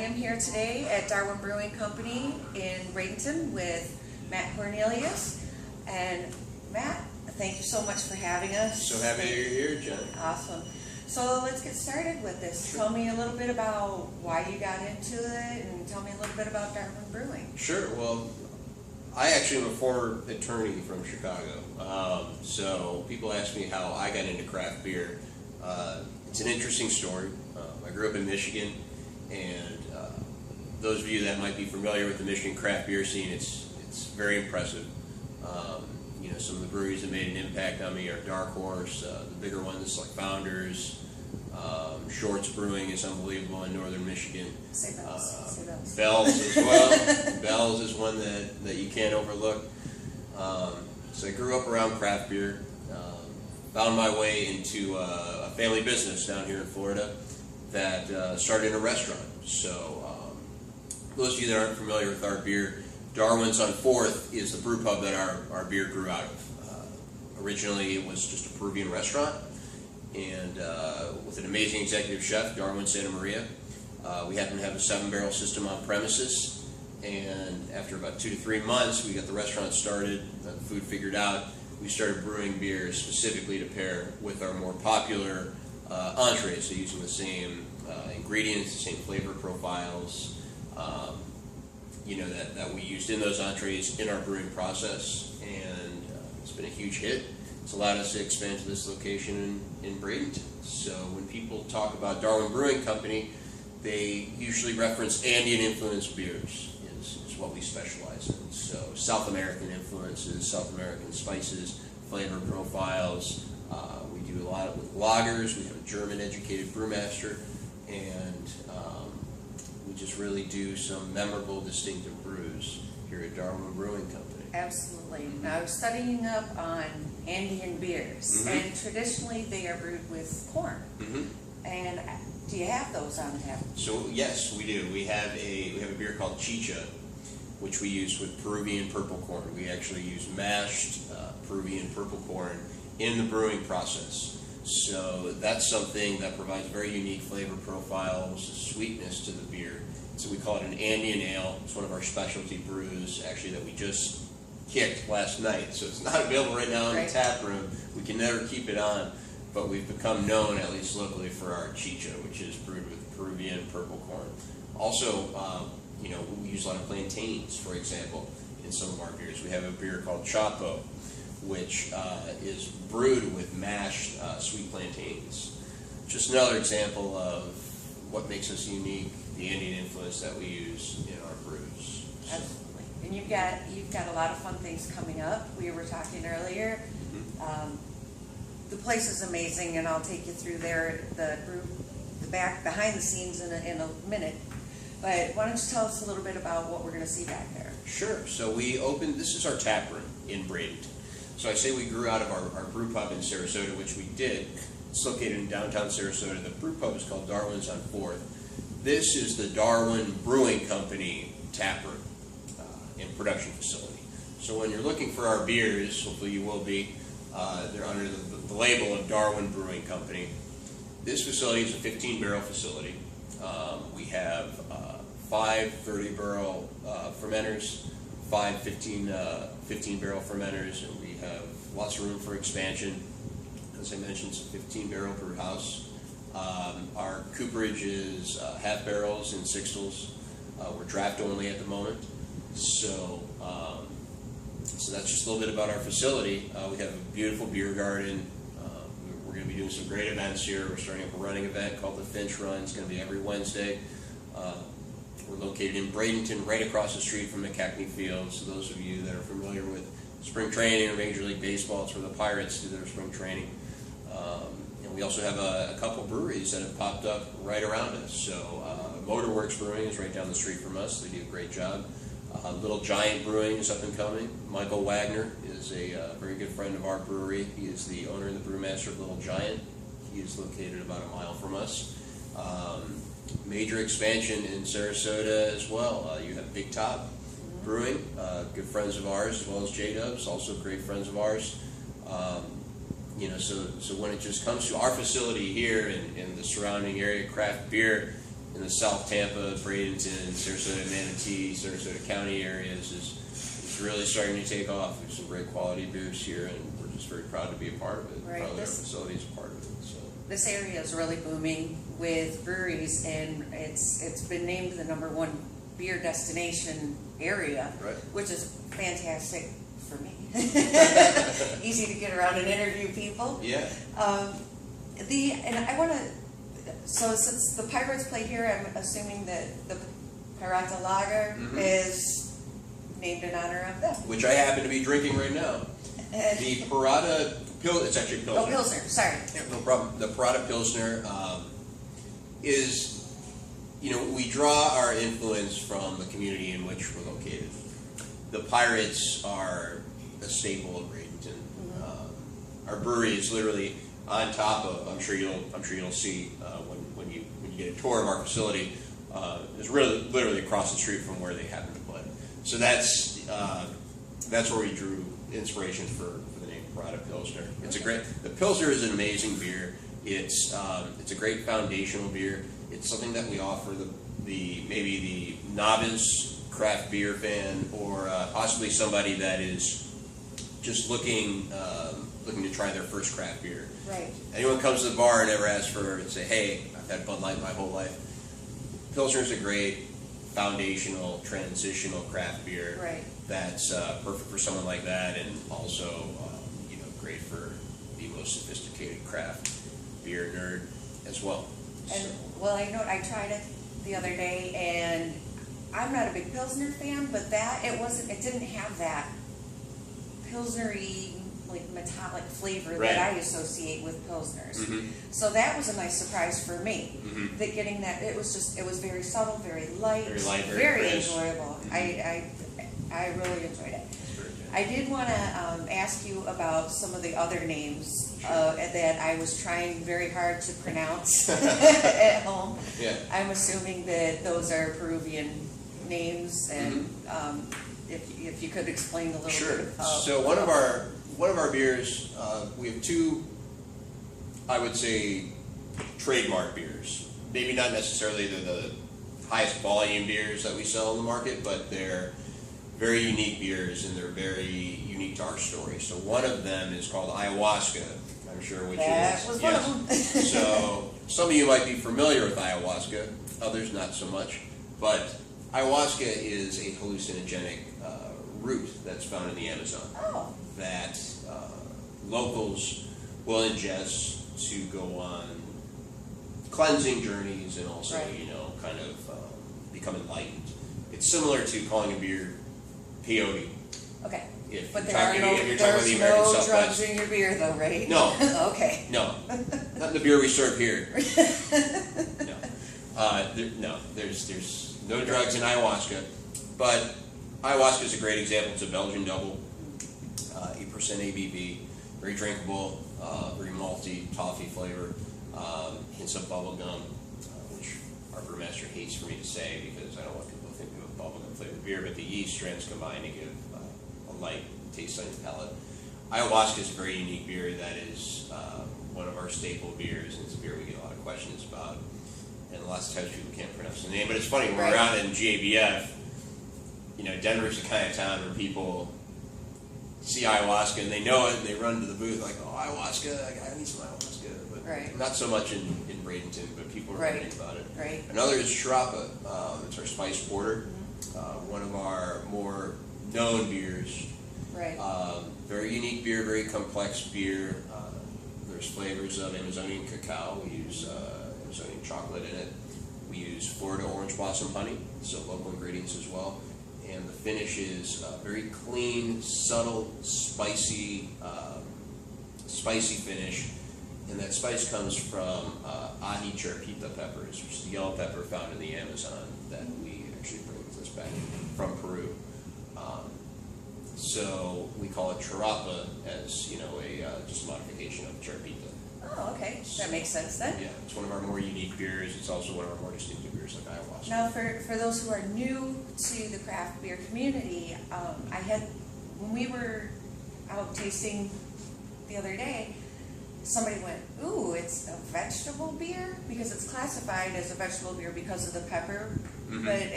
am here today at Darwin Brewing Company in Bradenton with Matt Cornelius. And Matt, thank you so much for having us. So happy you're here, Jen. Awesome. So let's get started with this. Sure. Tell me a little bit about why you got into it, and tell me a little bit about Darwin Brewing. Sure. Well, I actually am a former attorney from Chicago. So people ask me how I got into craft beer. It's an interesting story. I grew up in Michigan, and those of you that might be familiar with the Michigan craft beer scene, it's very impressive. Some of the breweries that made an impact on me are Dark Horse, the bigger ones like Founders. Shorts Brewing is unbelievable in northern Michigan. Say Bells. Say Bells. Bells as well. Bells is one that you can't overlook. So I grew up around craft beer. Found my way into a family business down here in Florida that started in a restaurant. So those of you that aren't familiar with our beer, Darwin's on 4th is the brew pub that our beer grew out of. Originally it was just a Peruvian restaurant, and with an amazing executive chef, Darwin Santa Maria. We happen to have a 7-barrel system on premises, and after about 2 to 3 months we got the restaurant started, the food figured out. We started brewing beer specifically to pair with our more popular entrees, so using the same ingredients, the same flavor profiles that we used in those entrees in our brewing process, and it's been a huge hit. It's allowed us to expand to this location in Bradenton. So when people talk about Darwin Brewing Company, they usually reference Andean influenced beers is what we specialize in. So South American influences, South American spices, flavor profiles. We do a lot with lagers. We have a German educated brewmaster, and we just really do some memorable, distinctive brews here at Darwin Brewing Company. Absolutely. Now, I was studying up on Andean beers, and traditionally they are brewed with corn. And do you have those on tap? So yes, we do. We have a beer called Chicha, which we use with Peruvian purple corn. We actually use mashed Peruvian purple corn in the brewing process. So that's something that provides very unique flavor profiles, sweetness to the beer. So we call it an Andean ale. It's one of our specialty brews, actually, that we just kicked last night. So it's not available right now in the tap room. We can never keep it on, but we've become known, at least locally, for our Chicha, which is brewed with Peruvian purple corn. Also, we use a lot of plantains, for example, in some of our beers. We have a beer called Chapo, which is brewed with mashed sweet plantains. Just another example of what makes us unique, the Indian influence that we use in our brews. So. Absolutely. And you've got a lot of fun things coming up. We were talking earlier. The place is amazing, and I'll take you through there, the back behind the scenes in a minute. But why don't you tell us a little bit about what we're going to see back there? Sure. So this is our tap room in Bradenton. So I say we grew out of our brew pub in Sarasota, which we did. It's located in downtown Sarasota. The brew pub is called Darwin's on 4th. This is the Darwin Brewing Company tap room and production facility. So when you're looking for our beers, hopefully you will be, they're under the label of Darwin Brewing Company. This facility is a 15-barrel facility. We have 5 30-barrel fermenters, 5 15-barrel fermenters, and we have lots of room for expansion. As I mentioned, it's a 15-barrel brew house. Our cooperage is half barrels and sixtels. We're draft only at the moment. So that's just a little bit about our facility. We have a beautiful beer garden. We're going to be doing some great events here. We're starting up a running event called the Finch Run. It's going to be every Wednesday. We're located in Bradenton, right across the street from McKechnie Field. So those of you that are familiar with spring training or Major League Baseball, it's where the Pirates do their spring training. And we also have a couple breweries that have popped up right around us. So Motorworks Brewing is right down the street from us. They do a great job. Little Giant Brewing is up and coming. Michael Wagner is a very good friend of our brewery. He is the owner and the brewmaster of Little Giant. He is located about a mile from us. Major expansion in Sarasota as well. You have Big Top Brewing, good friends of ours, as well as J-Dubs, also great friends of ours. So when it just comes to our facility here and the surrounding area, craft beer in the South Tampa, Bradenton, Sarasota, Manatee, Sarasota County areas is really starting to take off. There's some great quality beers here, and we're just very proud to be a part of it. Right. Proud that our facility is a part of it. So. This area is really booming with breweries, and it's been named the #1 beer destination area, Right. which is fantastic for me. Easy to get around and interview people. Yeah. And I want to. So since the Pirates play here, I'm assuming that the Pirata Lager is named in honor of them. Which I happen to be drinking right now. The Pirata it's actually Pilsner. Oh, Pilsner, sorry. Yeah, no problem. The Pirata Pilsner is, we draw our influence from the community in which we're located. The Pirates are a staple of Bradenton. Our brewery is literally on top of. I'm sure you'll see when you get a tour of our facility. It's really literally across the street from where they happen to play. So that's where we drew inspiration for the name Pirata Pilsner. The Pilsner is an amazing beer. It's a great foundational beer. It's something that we offer maybe the novice craft beer fan, or possibly somebody that is just looking to try their first craft beer. Right. Anyone comes to the bar and ever asks say, hey, I've had Bud Light my whole life. Pilsner is a great foundational, transitional craft beer. Right. That's perfect for someone like that, and also great for the most sophisticated craft beer nerd as well. And well, I tried it the other day, and I'm not a big Pilsner fan, but it didn't have that Pilsner-y, like metallic flavor Right. that I associate with Pilsners. Mm-hmm. So that was a nice surprise for me. Mm-hmm. That getting that, it was very subtle, very light, very crisp. enjoyable. Mm-hmm. I really enjoyed it. That's very good. I did want to ask you about some of the other names that I was trying very hard to pronounce at home. Yeah. I'm assuming that those are Peruvian names, and if you could explain a little Sure. bit. So one of our beers, we have two, I would say, trademark beers. Maybe not necessarily the highest volume beers that we sell in the market, but they're very unique beers, and they're very unique to our story. So one of them is called Ayahuasca. I'm sure which that is was one of them. So some of you might be familiar with ayahuasca, others not so much. But ayahuasca is a hallucinogenic root that's found in the Amazon that locals will ingest to go on cleansing journeys, and also kind of become enlightened. It's similar to calling a beer peyote. Okay. If There you're are talking no, about the there's American no Southwest. drugs in your beer, though, right? No. Okay. No, not in the beer we serve here. No, there's no drugs in ayahuasca, but ayahuasca is a great example. It's a Belgian double, 8% ABV, very drinkable, very malty, toffee flavor, hints of bubblegum, which our brewmaster hates for me to say because I don't want people to think of a bubblegum flavored beer, but the yeast strands combine to give a light taste on your palate. Ayahuasca is a very unique beer that is one of our staple beers, and it's a beer we get a lot of questions about. And lots of times people can't pronounce the name, but it's funny, when we're out in GABF, Denver's the kind of town where people see ayahuasca and they know it, and they run to the booth like, oh, ayahuasca, I need some ayahuasca. But not so much in Bradenton, but people are learning about it. Right. Another is Charapa. It's our spice porter, one of our more known beers. Right. Very unique beer, very complex beer. There's flavors of Amazonian cacao. We use Amazonian chocolate in it. We use Florida orange blossom honey, so local ingredients as well. And the finish is very clean, subtle, spicy finish. And that spice comes from ají charpita peppers, which is the yellow pepper found in the Amazon that we actually bring with us back from Peru. So we call it charapa as just a modification of charpita. Oh, okay. That makes sense then. Yeah, it's one of our more unique beers. It's also one of our more distinctive beers, like ayahuasca. Now, for those who are new to the craft beer community, when we were out tasting the other day, somebody went, ooh, it's a vegetable beer? Because it's classified as a vegetable beer because of the pepper. Mhm. But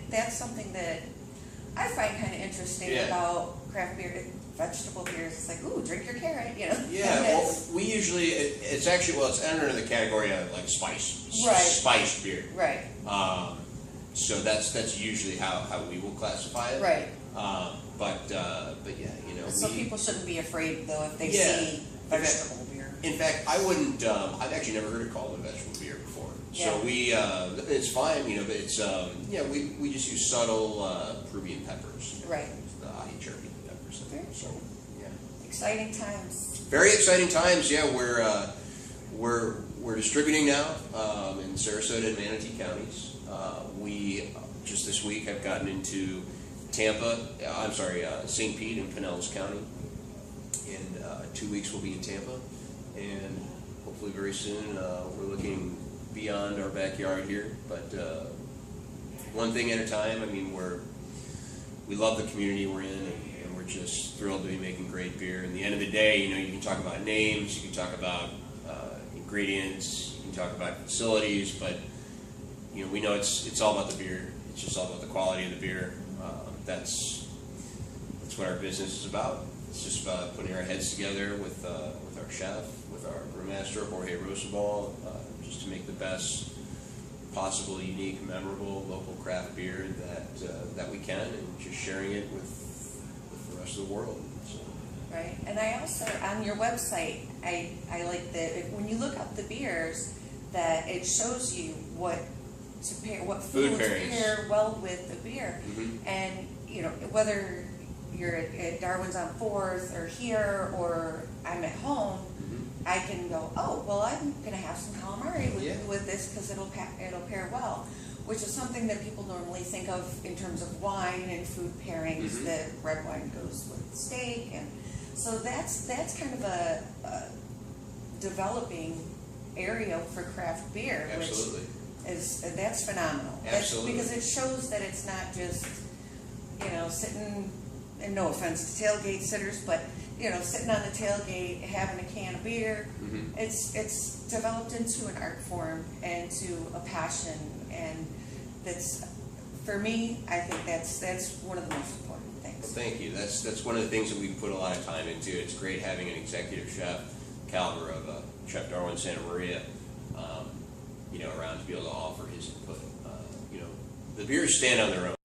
that's something that I find kind of interesting Yeah. about craft beer. Vegetable beers, it's like, ooh, drink your carrot, you know? Yeah, well, we usually, it's actually, well, it's entered in the category of like Right. spiced beer. Right, So that's usually how we will classify it. right. But yeah, you know. So people shouldn't be afraid, though, if they Yeah. see vegetable beer. In fact, I wouldn't, I've actually never heard it called a vegetable beer before. So Yeah. it's fine, you know, but it's, yeah, we just use subtle Peruvian peppers. Right. The ají cherry peppers. Very So, yeah. Exciting times. Very exciting times, yeah. We're distributing now in Sarasota and Manatee counties. We just this week have gotten into St. Pete and Pinellas County. In 2 weeks we'll be in Tampa, and hopefully very soon we're looking beyond our backyard here. But one thing at a time. I mean, we love the community we're in, and we're just thrilled to be making great beer. And at the end of the day, you know, you can talk about names, you can talk about ingredients, you can talk about facilities, but you know, we know it's all about the beer. It's just all about the quality of the beer. That's what our business is about. It's just about putting our heads together with our chef, with our brewmaster Jorge Rosabal, just to make the best possible, unique, memorable local craft beer that we can, and just sharing it with the rest of the world. So. Right, and I also, on your website, I like that when you look up the beers, that it shows you what Food foods pairings. pair well with the beer. Mm-hmm. And, you know, whether you're at Darwin's on 4th or here, or I'm at home, Mm-hmm. I can go, oh, well, I'm going to have some calamari with this because it'll pair well, which is something that people normally think of in terms of wine and food pairings. Mm-hmm. That red wine goes with steak, and so that's kind of a developing area for craft beer, Absolutely. which that's phenomenal. Absolutely. Because it shows that it's not just, you know, sitting, and no offense to tailgate sitters, but you know, sitting on the tailgate having a can of beer. Mm-hmm. It's developed into an art form and to a passion, and that's, for me, I think that's one of the most important things. Well, thank you. That's one of the things that we put a lot of time into. It's great having an executive chef caliber of Chef Darwin Santa Maria, you know, around to be able to offer his input. You know, the beers stand on their own.